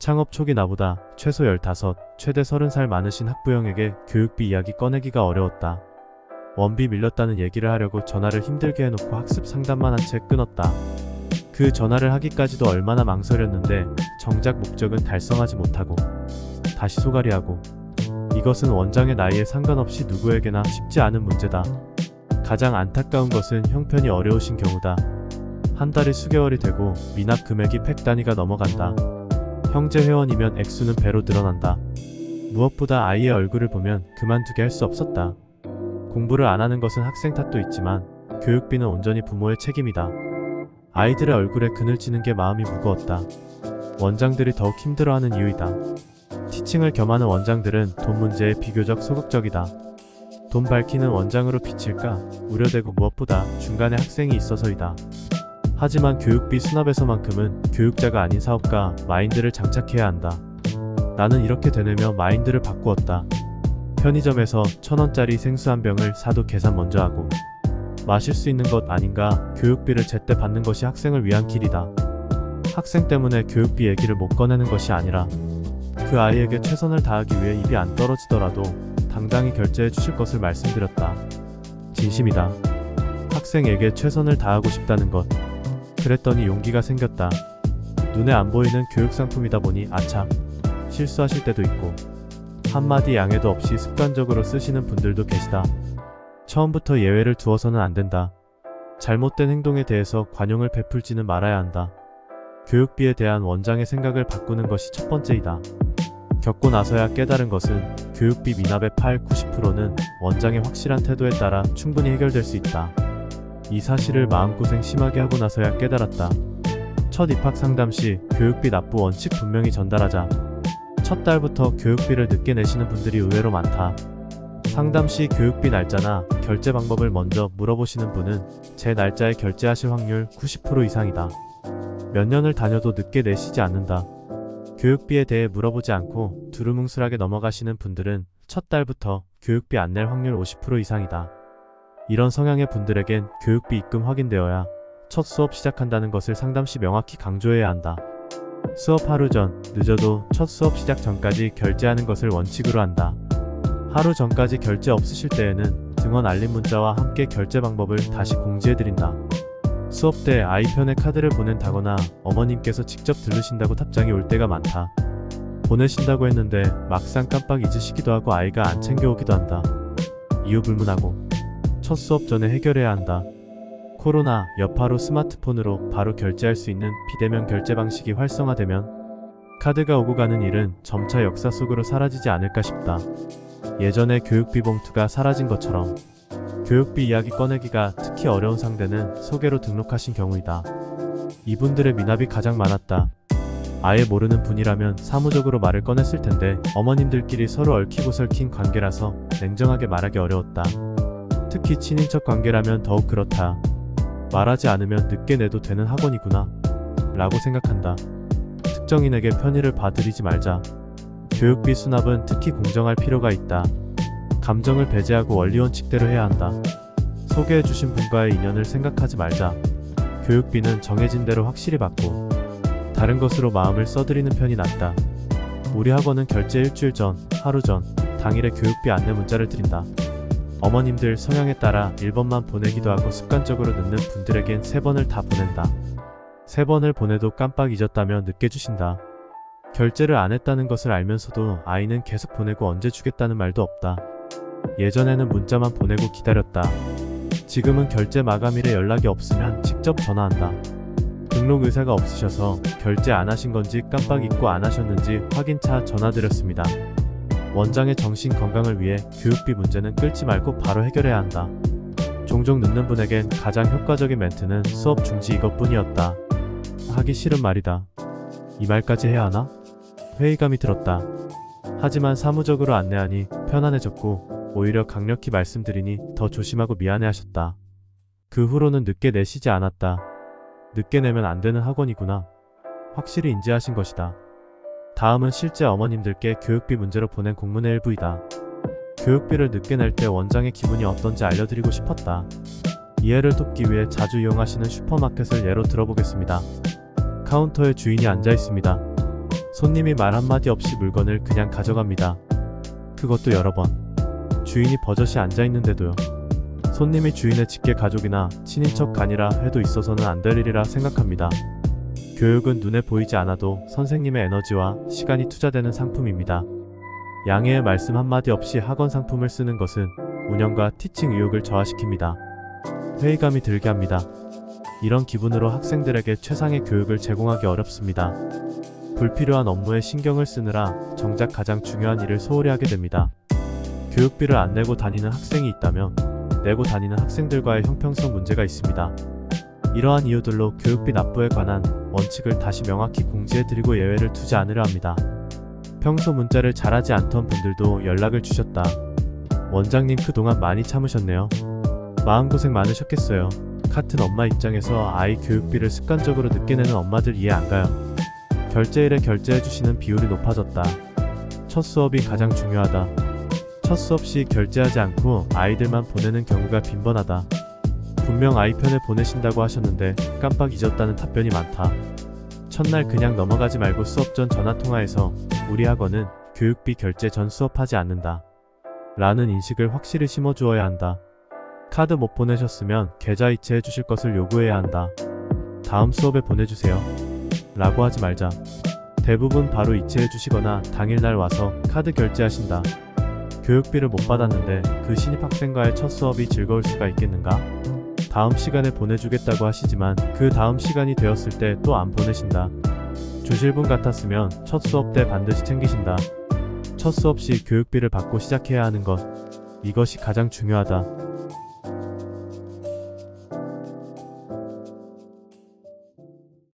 창업 초기 나보다 최소 15, 최대 30살 많으신 학부형에게 교육비 이야기 꺼내기가 어려웠다. 원비 밀렸다는 얘기를 하려고 전화를 힘들게 해놓고 학습 상담만 한 채 끊었다. 그 전화를 하기까지도 얼마나 망설였는데 정작 목적은 달성하지 못하고 다시 소가리하고. 이것은 원장의 나이에 상관없이 누구에게나 쉽지 않은 문제다. 가장 안타까운 것은 형편이 어려우신 경우다. 한 달이 수개월이 되고 미납 금액이 100 단위가 넘어간다. 형제 회원이면 액수는 배로 늘어난다. 무엇보다 아이의 얼굴을 보면 그만두게 할 수 없었다. 공부를 안 하는 것은 학생 탓도 있지만 교육비는 온전히 부모의 책임이다. 아이들의 얼굴에 그늘지는 게 마음이 무거웠다. 원장들이 더욱 힘들어하는 이유이다. 티칭을 겸하는 원장들은 돈 문제에 비교적 소극적이다. 돈 밝히는 원장으로 비칠까 우려되고 무엇보다 중간에 학생이 있어서이다. 하지만 교육비 수납에서만큼은 교육자가 아닌 사업가 마인드를 장착해야 한다. 나는 이렇게 되뇌며 마인드를 바꾸었다. 편의점에서 1000원짜리 생수 한 병을 사도 계산 먼저 하고 마실 수 있는 것 아닌가. 교육비를 제때 받는 것이 학생을 위한 길이다. 학생 때문에 교육비 얘기를 못 꺼내는 것이 아니라 그 아이에게 최선을 다하기 위해 입이 안 떨어지더라도 당당히 결제해 주실 것을 말씀드렸다. 진심이다. 학생에게 최선을 다하고 싶다는 것. 그랬더니 용기가 생겼다. 눈에 안 보이는 교육상품이다 보니 아차, 실수하실 때도 있고 한마디 양해도 없이 습관적으로 쓰시는 분들도 계시다. 처음부터 예외를 두어서는 안 된다. 잘못된 행동에 대해서 관용을 베풀지는 말아야 한다. 교육비에 대한 원장의 생각을 바꾸는 것이 첫 번째이다. 겪고 나서야 깨달은 것은 교육비 미납의 80~90%는 원장의 확실한 태도에 따라 충분히 해결될 수 있다. 이 사실을 마음고생 심하게 하고 나서야 깨달았다. 첫 입학 상담 시 교육비 납부 원칙 분명히 전달하자. 첫 달부터 교육비를 늦게 내시는 분들이 의외로 많다. 상담 시 교육비 날짜나 결제 방법을 먼저 물어보시는 분은 제 날짜에 결제하실 확률 90% 이상이다. 몇 년을 다녀도 늦게 내시지 않는다. 교육비에 대해 물어보지 않고 두루뭉술하게 넘어가시는 분들은 첫 달부터 교육비 안 낼 확률 50% 이상이다. 이런 성향의 분들에겐 교육비 입금 확인되어야 첫 수업 시작한다는 것을 상담 시 명확히 강조해야 한다. 수업 하루 전, 늦어도 첫 수업 시작 전까지 결제하는 것을 원칙으로 한다. 하루 전까지 결제 없으실 때에는 등원 알림 문자와 함께 결제 방법을 다시 공지해드린다. 수업 때 아이 편에 카드를 보낸다거나 어머님께서 직접 들르신다고 답장이 올 때가 많다. 보내신다고 했는데 막상 깜빡 잊으시기도 하고 아이가 안 챙겨오기도 한다. 이유 불문하고 첫 수업 전에 해결해야 한다. 코로나 여파로 스마트폰으로 바로 결제할 수 있는 비대면 결제 방식이 활성화되면 카드가 오고 가는 일은 점차 역사 속으로 사라지지 않을까 싶다. 예전에 교육비 봉투가 사라진 것처럼 교육비 이야기 꺼내기가 특히 어려운 상대는 소개로 등록하신 경우이다. 이분들의 미납이 가장 많았다. 아예 모르는 분이라면 사무적으로 말을 꺼냈을 텐데 어머님들끼리 서로 얽히고 설킨 관계라서 냉정하게 말하기 어려웠다. 특히 친인척 관계라면 더욱 그렇다. 말하지 않으면 늦게 내도 되는 학원이구나 라고 생각한다. 특정인에게 편의를 봐드리지 말자. 교육비 수납은 특히 공정할 필요가 있다. 감정을 배제하고 원리 원칙대로 해야 한다. 소개해주신 분과의 인연을 생각하지 말자. 교육비는 정해진 대로 확실히 받고 다른 것으로 마음을 써드리는 편이 낫다. 우리 학원은 결제 일주일 전, 하루 전, 당일에 교육비 안내 문자를 드린다. 어머님들 성향에 따라 1번만 보내기도 하고 습관적으로 늦는 분들에겐 3번을 다 보낸다. 3번을 보내도 깜빡 잊었다며 늦게 주신다. 결제를 안 했다는 것을 알면서도 아이는 계속 보내고 언제 주겠다는 말도 없다. 예전에는 문자만 보내고 기다렸다. 지금은 결제 마감일에 연락이 없으면 직접 전화한다. 등록 의사가 없으셔서 결제 안 하신 건지 깜빡 잊고 안 하셨는지 확인차 전화드렸습니다. 원장의 정신 건강을 위해 교육비 문제는 끌지 말고 바로 해결해야 한다. 종종 늦는 분에겐 가장 효과적인 멘트는 수업 중지 이것뿐이었다. 하기 싫은 말이다. 이 말까지 해야 하나? 회의감이 들었다. 하지만 사무적으로 안내하니 편안해졌고 오히려 강력히 말씀드리니 더 조심하고 미안해하셨다. 그 후로는 늦게 내시지 않았다. 늦게 내면 안 되는 학원이구나. 확실히 인지하신 것이다. 다음은 실제 어머님들께 교육비 문제로 보낸 공문의 일부이다. 교육비를 늦게 낼 때 원장의 기분이 어떤지 알려드리고 싶었다. 이해를 돕기 위해 자주 이용하시는 슈퍼마켓을 예로 들어보겠습니다. 카운터에 주인이 앉아 있습니다. 손님이 말 한마디 없이 물건을 그냥 가져갑니다. 그것도 여러 번. 주인이 버젓이 앉아있는데도요. 손님이 주인의 직계 가족이나 친인척 간이라 해도 있어서는 안 될 일이라 생각합니다. 교육은 눈에 보이지 않아도 선생님의 에너지와 시간이 투자되는 상품입니다. 양해의 말씀 한마디 없이 학원 상품을 쓰는 것은 운영과 티칭 의욕을 저하시킵니다. 회의감이 들게 합니다. 이런 기분으로 학생들에게 최상의 교육을 제공하기 어렵습니다. 불필요한 업무에 신경을 쓰느라 정작 가장 중요한 일을 소홀히 하게 됩니다. 교육비를 안 내고 다니는 학생이 있다면 내고 다니는 학생들과의 형평성 문제가 있습니다. 이러한 이유들로 교육비 납부에 관한 원칙을 다시 명확히 공지해드리고 예외를 두지 않으려 합니다. 평소 문자를 잘하지 않던 분들도 연락을 주셨다. 원장님 그동안 많이 참으셨네요. 마음고생 많으셨겠어요. 같은 엄마 입장에서 아이 교육비를 습관적으로 늦게 내는 엄마들 이해 안 가요. 결제일에 결제해주시는 비율이 높아졌다. 첫 수업이 가장 중요하다. 첫 수업 시 결제하지 않고 아이들만 보내는 경우가 빈번하다. 분명 아이 편에 보내신다고 하셨는데 깜빡 잊었다는 답변이 많다. 첫날 그냥 넘어가지 말고 수업 전 전화통화해서 우리 학원은 교육비 결제 전 수업하지 않는다 라는 인식을 확실히 심어주어야 한다. 카드 못 보내셨으면 계좌 이체해 주실 것을 요구해야 한다. 다음 수업에 보내주세요 라고 하지 말자. 대부분 바로 이체해 주시거나 당일날 와서 카드 결제하신다. 교육비를 못 받았는데 그 신입학생과의 첫 수업이 즐거울 수가 있겠는가? 다음 시간에 보내주겠다고 하시지만 그 다음 시간이 되었을 때 또 안 보내신다. 주실 분 같았으면 첫 수업 때 반드시 챙기신다. 첫 수업 시 교육비를 받고 시작해야 하는 것. 이것이 가장 중요하다.